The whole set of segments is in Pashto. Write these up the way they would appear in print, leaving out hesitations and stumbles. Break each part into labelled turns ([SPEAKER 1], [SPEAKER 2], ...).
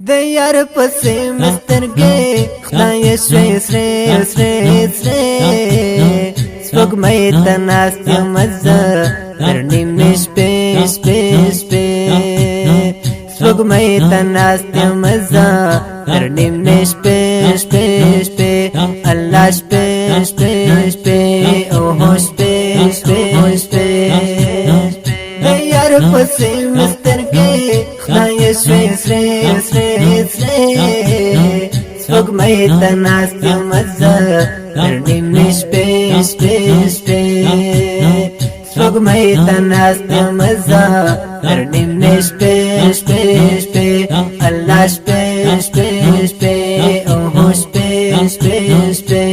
[SPEAKER 1] د یار پسې مسترګې خدای شوي سرې سرې سرې سپوږمۍ ته ناست یم زه تر نیمې شپې شپې شپې سپوږمۍ ته ناست یم زه تر نیمې شپې شپې شپې الله شپې شپې شپې اوه شپې شپې شپې د یار پسې مسترګې خدای شوي سرې سرې سرې سپوږمۍ ته ناست یم زه تر نیمې شپې شپې شپې سپوږمۍ ته ناست یم زه تر نیمې شپې شپې شپې الله شپې شپې شپې اوه شپې شپې شپې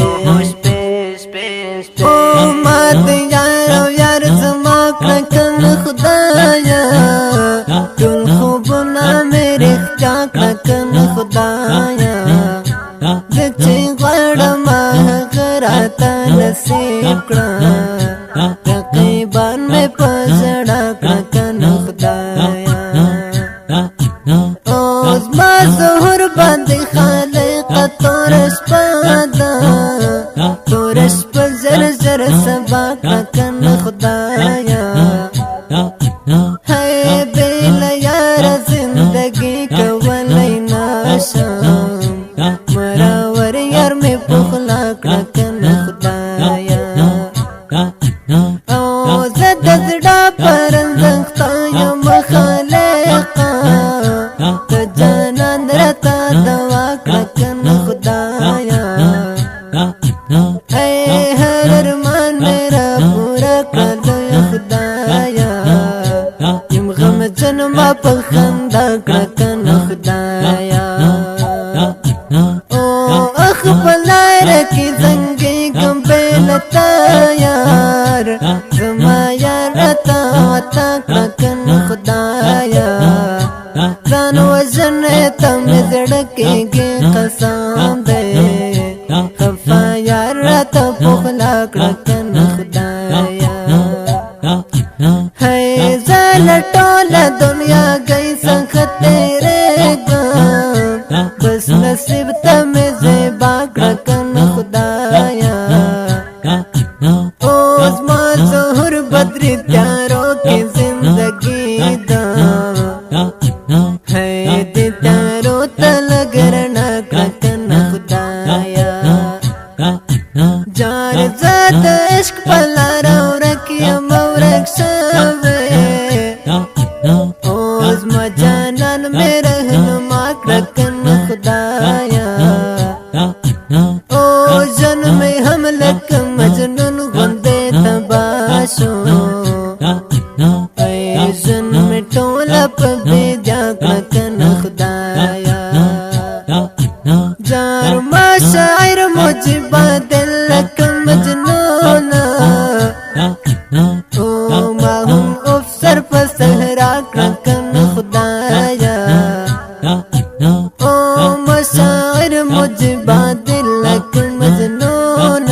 [SPEAKER 1] اوه شپې شپې شپې او ما د یار او یار زما کړه کنه خدایا ټول خوبونه مې رښتیا کړه کنه خدایا زه چې غواړم هغه راته نصیب کړه رقیبا مې په زړه کړه کنه خدایا او زما ظهور باندې خالق تور شپه ده تور شپه زر زر سبا کړه کنه خدایا ہے بیل یار زندگی کولی ناشم مراور یار میں پخلا کړکن خدایا او زد زړه پرنځختا یم خالقا ته جانان راته دوا کړکن خدایا اے هر ارمان میرا پورا کړه خدایا جنما په خندا کړه کنه خدایا او اخبلار کی زنګي کوم بلتا یار زما یار تا تا کړه کنه خدایا ځان وزن ته مزړه کې قسم دې خفا یار ته پخلا کړه کنه خدایا ہے زال ټول دنیا گئی څنګه تیرے گا بس نصیب ته مې زیبا کړه کنه خدایا او زما ظهور بدر تیارو کې زندگی دا ہے دې تیارو ته لګرنا کړه کنه خدایا جار زاد عشق پلار ورکیم ورک شوه اوز ما جانان میں رہنما کړکن خدایا او جن میں ہم لک مجنون غندے تباشو اے جن میں ټوله په بیا کړکن خدایا جار ما شاعر مجبا دل لک مجنون او ما هم افسر په صحرا کړکن خدایا او ما شاعر مجبا دل لک مجنون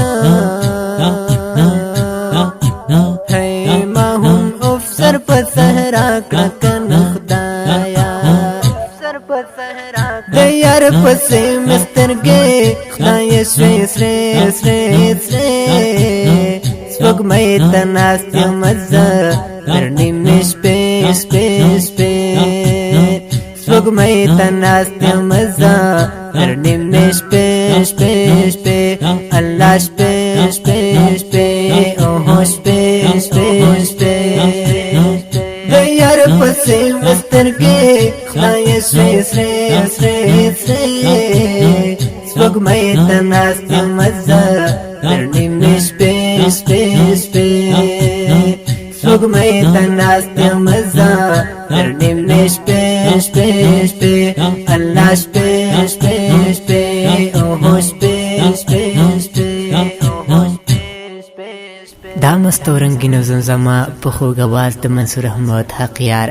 [SPEAKER 1] ہے ما هم افسر په صحرا کړکن خدایا د یار پسې مسترګې خدای شوي سرې سرې سرې سپوږمۍ ته ناست یم زه تر نیمې شپې شپې شپې سپوږمۍ ته ناست یم زه تر نیمې شپې شپې شپې الله شپې شپې شپې اوه شپې شپې شپې د یار پسې مسترګې خدای شوي سرې سرې سرې سپوږمۍ ته ناست یم زه تر نیمې شپې شپې شپې سپوږمۍ ته ناست یم زه تر نیمې شپې شپې شپې الله شپې شپې شپې اوه شپې شپې شپې دا مستورنګینو زمزمه په خوږ اواز د منصور احمد حقیار